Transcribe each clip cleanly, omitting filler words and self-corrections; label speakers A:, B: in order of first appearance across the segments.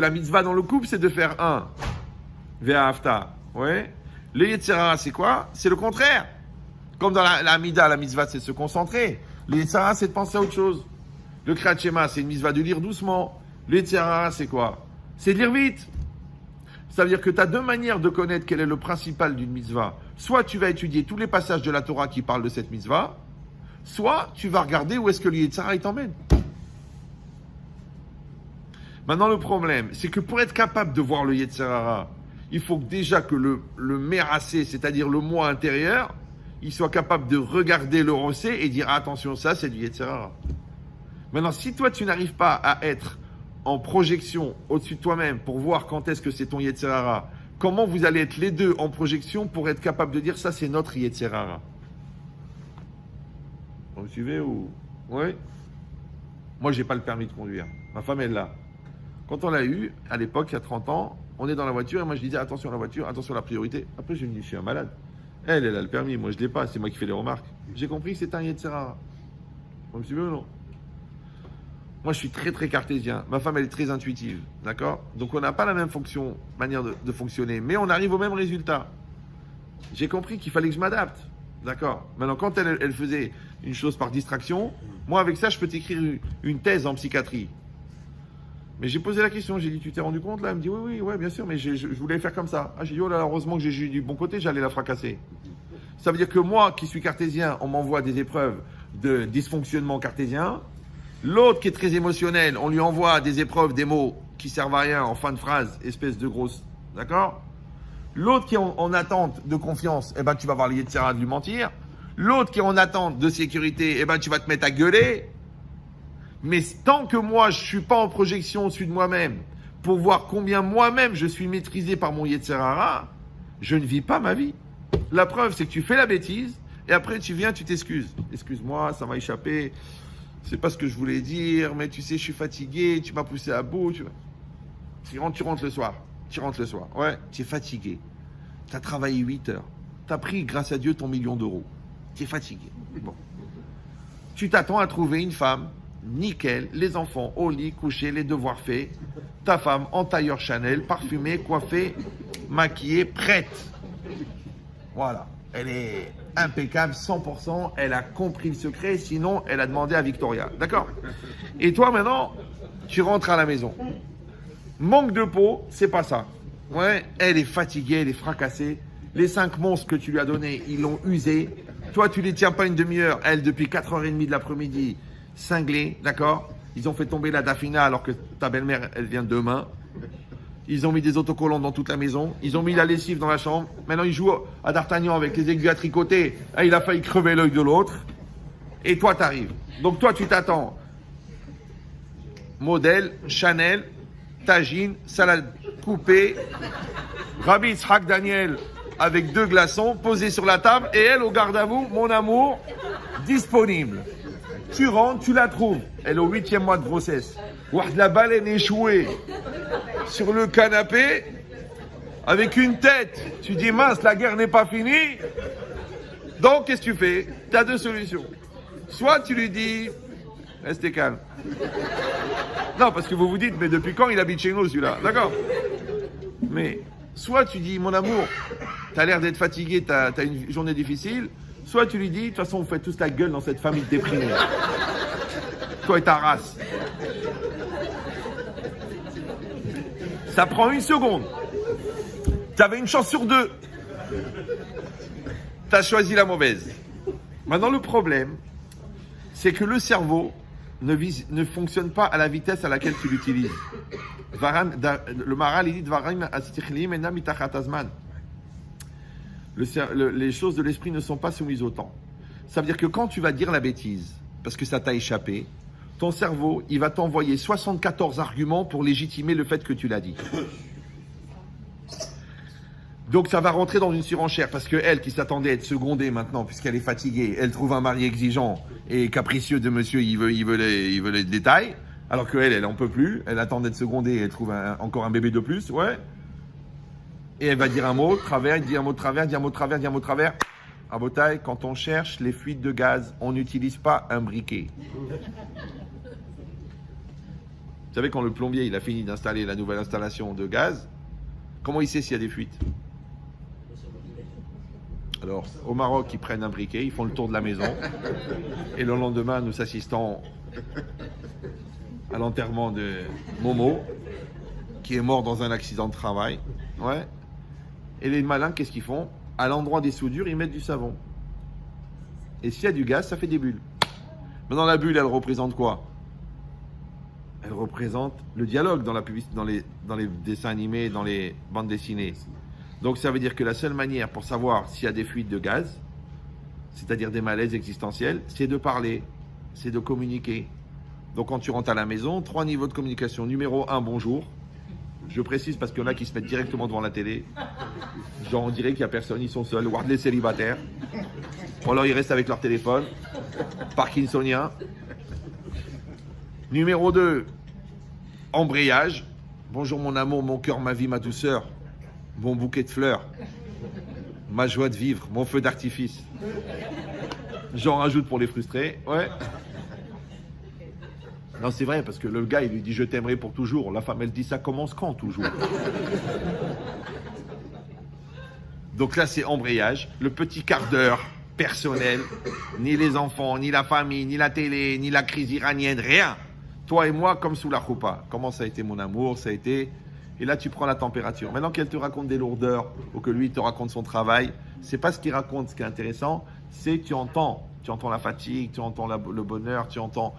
A: la mitzvah dans le couple, c'est de faire un. Ve'ahavta. Ouais. Le Yetzer Hara, c'est quoi? C'est le contraire. Comme dans la Mida, la mitzvah, c'est de se concentrer. Le Yetzer Hara, c'est de penser à autre chose. Le Kriyat Shema, c'est une mitzvah de lire doucement. Le Yetzer Hara, c'est quoi? C'est de lire vite. Ça veut dire que tu as deux manières de connaître quel est le principal d'une mitzvah. Soit tu vas étudier tous les passages de la Torah qui parlent de cette mitzvah, soit tu vas regarder où est-ce que le Yetzer Hara t'emmène. Maintenant, le problème, c'est que pour être capable de voir le Yetzer Hara, il faut déjà que le Merassé, c'est-à-dire le moi intérieur, il soit capable de regarder le Rossé et dire attention, ça c'est du Yetzer Hara. Maintenant, si toi tu n'arrives pas à être en projection au-dessus de toi-même pour voir quand est-ce que c'est ton Yetzer Hara, comment vous allez être les deux en projection pour être capable de dire ça c'est notre Yetzer Hara? Vous suivez ou... Oui. Moi j'ai pas le permis de conduire. Ma femme elle l'a. Quand on l'a eu, à l'époque, il y a 30 ans, on est dans la voiture et moi je disais attention à la voiture, attention à la priorité. Après je me dis je suis un malade. Elle a le permis, moi je l'ai pas, c'est moi qui fais les remarques. J'ai compris que c'est un Yetzer Hara. Vous me suivez ou non? Moi je suis très très cartésien, ma femme elle est très intuitive, d'accord? Donc on n'a pas la même manière de fonctionner, mais on arrive au même résultat. J'ai compris qu'il fallait que je m'adapte, d'accord? Maintenant quand elle faisait une chose par distraction, moi avec ça je peux t'écrire une thèse en psychiatrie. Mais j'ai posé la question, j'ai dit, tu t'es rendu compte là? Elle me dit, oui, bien sûr, mais je voulais faire comme ça. Ah, j'ai dit, oh là là, heureusement que j'ai eu du bon côté, j'allais la fracasser. Ça veut dire que moi, qui suis cartésien, on m'envoie des épreuves de dysfonctionnement cartésien. L'autre qui est très émotionnel, on lui envoie des épreuves, des mots qui servent à rien en fin de phrase, espèce de grosse. D'accord? L'autre qui est en attente de confiance, eh ben, tu vas avoir le Yetzer Hara de lui mentir. L'autre qui est en attente de sécurité, eh ben, tu vas te mettre à gueuler. Mais tant que moi, je ne suis pas en projection au-dessus de moi-même, pour voir combien moi-même je suis maîtrisé par mon Yetzer Hara, je ne vis pas ma vie. La preuve, c'est que tu fais la bêtise, et après tu viens, tu t'excuses. Excuse-moi, ça m'a échappé, c'est pas ce que je voulais dire, mais tu sais, je suis fatigué, tu m'as poussé à bout. Tu rentres le soir. Ouais, tu es fatigué. Tu as travaillé 8 heures. Tu as pris, grâce à Dieu, ton 1 million d'euros. Tu es fatigué. Bon. Tu t'attends à trouver une femme nickel, les enfants au lit, couchés, les devoirs faits, ta femme en tailleur Chanel, parfumée, coiffée, maquillée, prête. Voilà, elle est impeccable, 100%, elle a compris le secret, sinon elle a demandé à Victoria, d'accord? Et toi maintenant, tu rentres à la maison. Manque de peau, c'est pas ça. Ouais, elle est fatiguée, elle est fracassée, les 5 monstres que tu lui as donnés, ils l'ont usé. Toi, tu les tiens pas une demi-heure, elle depuis 4h30 de l'après-midi, cinglés, d'accord? Ils ont fait tomber la Dafina alors que ta belle-mère, elle vient demain. Ils ont mis des autocollants dans toute la maison. Ils ont mis la lessive dans la chambre. Maintenant, ils jouent à D'Artagnan avec les aiguilles à tricoter. Ah, il a failli crever l'œil de l'autre. Et toi, t'arrives. Donc, toi, tu t'attends. Modèle, Chanel, tagine, salade coupée, Rabbi Yitzhak Daniel avec 2 glaçons posés sur la table. Et elle, au garde à vous, mon amour, disponible. Tu rentres, tu la trouves. Elle est au 8e mois de grossesse. La baleine échouée sur le canapé avec une tête. Tu dis mince, la guerre n'est pas finie. Donc, qu'est-ce que tu fais? Tu as 2 solutions. Soit tu lui dis, restez calme. Non, parce que vous vous dites, mais depuis quand il habite chez nous celui-là? D'accord. Mais soit tu dis, mon amour, tu as l'air d'être fatigué, tu as une journée difficile. Soit tu lui dis, de toute façon, vous faites tous la gueule dans cette famille déprimée. Toi et ta race. Ça prend 1 seconde. Tu avais une chance sur 2. Tu as choisi la mauvaise. Maintenant, le problème, c'est que le cerveau ne fonctionne pas à la vitesse à laquelle tu l'utilises. Le Maharal, il dit Dvarim astichlim enam mitachat hazman. Les choses de l'esprit ne sont pas soumises au temps. Ça veut dire que quand tu vas dire la bêtise, parce que ça t'a échappé, ton cerveau, il va t'envoyer 74 arguments pour légitimer le fait que tu l'as dit. Donc ça va rentrer dans une surenchère, parce que elle, qui s'attendait à être secondée maintenant, puisqu'elle est fatiguée, elle trouve un mari exigeant et capricieux de monsieur, il veut les détails, alors qu'elle, elle en peut plus, elle attend d'être secondée, elle trouve encore un bébé de plus, ouais. Et elle va dire un mot de travers, dit un mot de travers, dit un mot de travers, dit un mot de travers. À Botaï, quand on cherche les fuites de gaz, on n'utilise pas un briquet. savez, quand le plombier il a fini d'installer la nouvelle installation de gaz, comment il sait s'il y a des fuites? Alors, au Maroc, ils prennent un briquet, ils font le tour de la maison, et le lendemain, nous assistons à l'enterrement de Momo, qui est mort dans un accident de travail. Ouais. Et les malins, qu'est-ce qu'ils font? À l'endroit des soudures, ils mettent du savon. Et s'il y a du gaz, ça fait des bulles. Maintenant, la bulle, elle représente quoi? Elle représente le dialogue dans les dessins animés, dans les bandes dessinées. Donc, ça veut dire que la seule manière pour savoir s'il y a des fuites de gaz, c'est-à-dire des malaises existentiels, c'est de parler, c'est de communiquer. Donc, quand tu rentres à la maison, 3 niveaux de communication. Numéro 1, bonjour. Je précise parce qu'il y en a qui se mettent directement devant la télé. Genre, on dirait qu'il n'y a personne, ils sont seuls. Ou les célibataires. Ou alors, ils restent avec leur téléphone. Parkinsonien. Numéro 2, embrayage. Bonjour mon amour, mon cœur, ma vie, ma douceur. Mon bouquet de fleurs. Ma joie de vivre, mon feu d'artifice. J'en rajoute pour les frustrés. Ouais. Non, c'est vrai, parce que le gars, il lui dit « je t'aimerai pour toujours ». La femme, elle dit « ça commence quand, toujours ?» Donc là, c'est embrayage. Le petit quart d'heure personnel, ni les enfants, ni la famille, ni la télé, ni la crise iranienne, rien. Toi et moi, comme sous la choupa. Comment ça a été mon amour, ça a été... Et là, tu prends la température. Maintenant qu'elle te raconte des lourdeurs, ou que lui te raconte son travail, c'est pas ce qu'il raconte, ce qui est intéressant, c'est que tu entends la fatigue, tu entends le bonheur, tu entends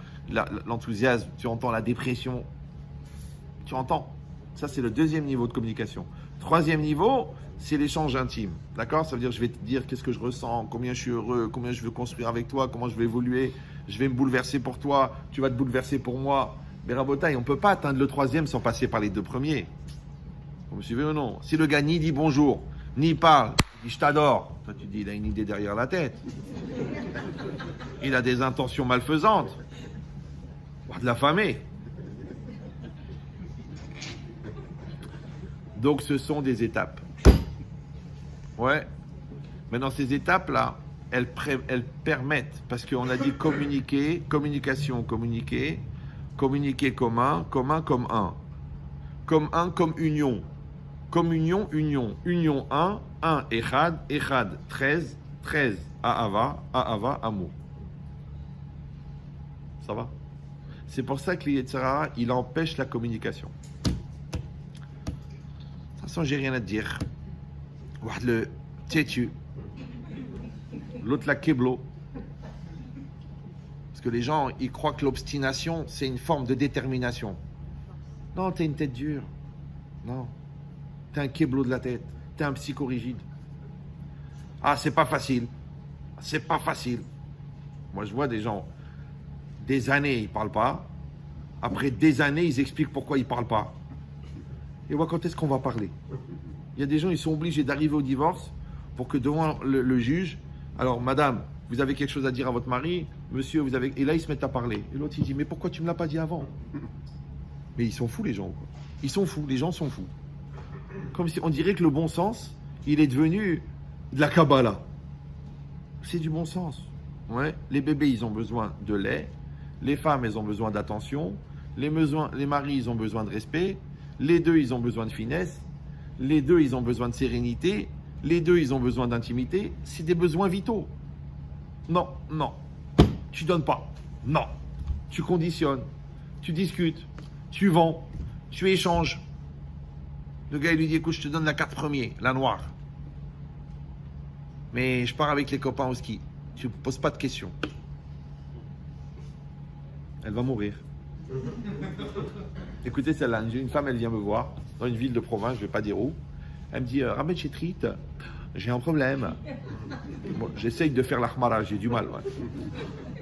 A: l'enthousiasme, tu entends la dépression. Tu entends. Ça, c'est le 2e niveau de communication. 3e niveau, c'est l'échange intime. D'accord? Ça veut dire, je vais te dire qu'est-ce que je ressens, combien je suis heureux, combien je veux construire avec toi, comment je vais évoluer, je vais me bouleverser pour toi, tu vas te bouleverser pour moi. Mais Rabotaï, on ne peut pas atteindre le 3e sans passer par les 2 premiers. Vous me suivez ou non? Si le gars ni dit bonjour, ni parle, il dit je t'adore, toi tu dis il a une idée derrière la tête. Il a des intentions malfaisantes. De l'affamer. Donc ce sont des étapes. Ouais. Maintenant ces étapes-là, elles permettent, parce qu'on a dit communiquer, communication, communiquer, communiquer commun, commun comme un. Comme un, comme union. Comme union, union. Union 1, 1, Echad, Echad, 13, 13, Ahava, Ahava, amour. Ça va? C'est pour ça que l'Yetzirah, il empêche la communication. De toute façon, j'ai rien à te dire. Le têtu. L'autre, la keblo. Parce que les gens, ils croient que l'obstination, c'est une forme de détermination. Non, t'es une tête dure. Non. T'es un keblo de la tête. T'es un psychorigide. Ah, c'est pas facile. C'est pas facile. Moi, je vois des gens, des années, ils parlent pas. Après des années, ils expliquent pourquoi ils parlent pas. Et voilà, quand est-ce qu'on va parler? Il y a des gens, ils sont obligés d'arriver au divorce pour que devant le juge, alors, madame, vous avez quelque chose à dire à votre mari? Monsieur, vous avez... Et là, ils se mettent à parler. Et l'autre, il dit, mais pourquoi tu me l'as pas dit avant? Mais ils sont fous, les gens, quoi. Ils sont fous, les gens sont fous. Comme si on dirait que le bon sens, il est devenu de la Kabbalah. C'est du bon sens. Ouais. Les bébés, ils ont besoin de lait. Les femmes, elles ont besoin d'attention. Les maris, ils ont besoin de respect. Les deux, ils ont besoin de finesse. Les deux, ils ont besoin de sérénité. Les deux, ils ont besoin d'intimité. C'est des besoins vitaux. Non, non. Tu donnes pas. Non. Tu conditionnes. Tu discutes. Tu vends. Tu échanges. Le gars, il lui dit, écoute, je te donne la carte premier, la noire. Mais je pars avec les copains au ski. Tu ne poses pas de questions. Elle va mourir. Écoutez celle-là, une femme, elle vient me voir, dans une ville de province, je ne vais pas dire où. Elle me dit, Ramed Chetrit, j'ai un problème. Bon, j'essaye de faire l'ahmara, j'ai du mal. Ouais.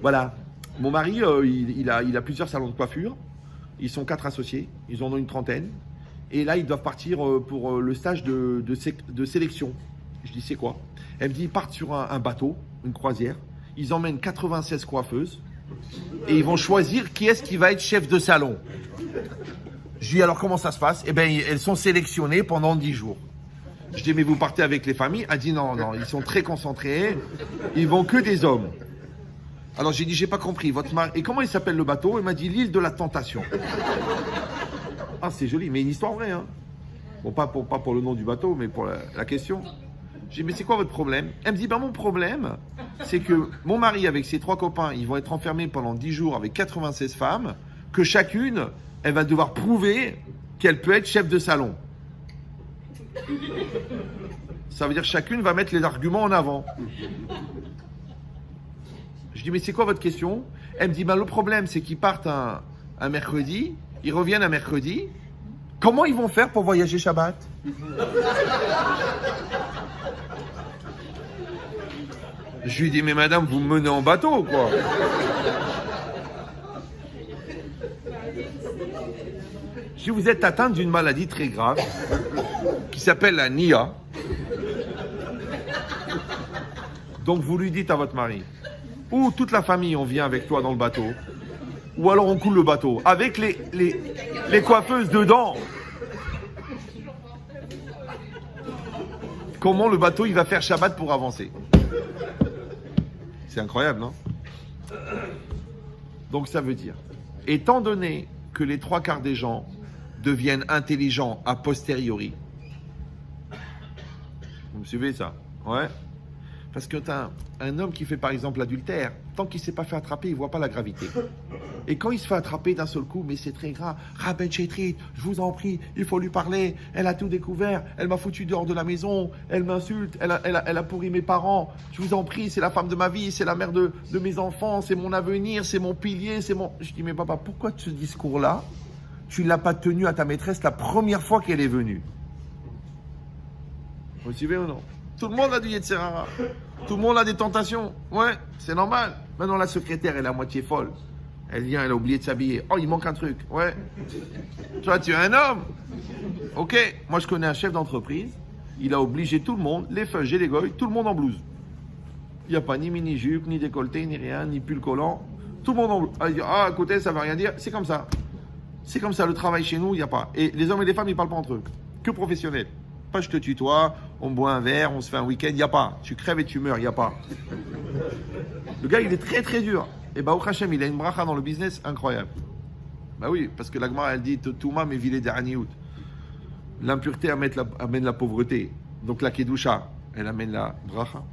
A: Voilà. Mon mari, il a plusieurs salons de coiffure. Ils sont 4 associés. Ils en ont une trentaine. Et là, ils doivent partir pour le stage de sélection. Je dis, c'est quoi? Elle me dit, ils partent sur un bateau, une croisière. Ils emmènent 96 coiffeuses. Et ils vont choisir qui est-ce qui va être chef de salon. Je dis, alors comment ça se passe? Eh bien, elles sont sélectionnées pendant 10 jours. Je dis, mais vous partez avec les familles? Elle dit, non, non, ils sont très concentrés. Ils vont que des hommes. Alors j'ai dit, j'ai pas compris, votre mari... Et comment il s'appelle le bateau? Il m'a dit l'île de la tentation. Ah, c'est joli, mais une histoire vraie, hein. Bon, pas pour le nom du bateau, mais pour la question. J'ai dit, mais c'est quoi votre problème? Elle me dit, mon problème, c'est que mon mari, avec ses 3 copains, ils vont être enfermés pendant 10 jours avec 96 femmes, que chacune, elle va devoir prouver qu'elle peut être chef de salon. Ça veut dire que chacune va mettre les arguments en avant. Je dis, mais c'est quoi votre question? Elle me dit, le problème, c'est qu'ils partent un mercredi, ils reviennent un mercredi. Comment ils vont faire pour voyager Shabbat? Je lui dis, mais madame, vous me menez en bateau, quoi. Je dis, vous êtes atteinte d'une maladie très grave qui s'appelle la NIA. Donc vous lui dites à votre mari, ou toute la famille, on vient avec toi dans le bateau, ou alors on coule le bateau, avec les coiffeuses dedans. Comment le bateau, il va faire Shabbat pour avancer? C'est incroyable, non? Donc ça veut dire, étant donné que les 3/4 des gens deviennent intelligents a posteriori, vous me suivez ça? Ouais. Parce que t'as un homme qui fait par exemple l'adultère, tant qu'il ne s'est pas fait attraper, il ne voit pas la gravité. Et quand il se fait attraper d'un seul coup, mais c'est très grave. Rabben Chetrit, je vous en prie, il faut lui parler. Elle a tout découvert, elle m'a foutu dehors de la maison, elle m'insulte, elle a pourri mes parents. Je vous en prie, c'est la femme de ma vie, c'est la mère de mes enfants, c'est mon avenir, c'est mon pilier, c'est mon... Je dis, mais papa, pourquoi ce discours-là, tu ne l'as pas tenu à ta maîtresse la première fois qu'elle est venue? Vous suivez ou non? Tout le monde a du Yetzirara. Tout le monde a des tentations. Ouais, c'est normal. Maintenant, la secrétaire, elle est à moitié folle. Elle vient, elle a oublié de s'habiller. Oh, il manque un truc. Ouais. Toi, tu es un homme. Ok. Moi, je connais un chef d'entreprise. Il a obligé tout le monde, les feuilles et les goy, tout le monde en blouse. Il n'y a pas ni mini-jupe, ni décolleté, ni rien, ni pull collant. Tout le monde en blouse. Ah, écoutez, ça ne veut rien dire. C'est comme ça. C'est comme ça. Le travail chez nous, il n'y a pas. Et les hommes et les femmes, ils ne parlent pas entre eux. Que professionnels. Pas je te tutoie, on boit un verre, on se fait un week-end, il n'y a pas. Tu crèves et tu meurs, il n'y a pas. Le gars, il est très très dur. Et au Hachem, il a une bracha dans le business incroyable. Bah oui, parce que la Gemara, elle dit Touma mais vilé d'Arniout. L'impureté amène la pauvreté. Donc la Kedusha, elle amène la bracha.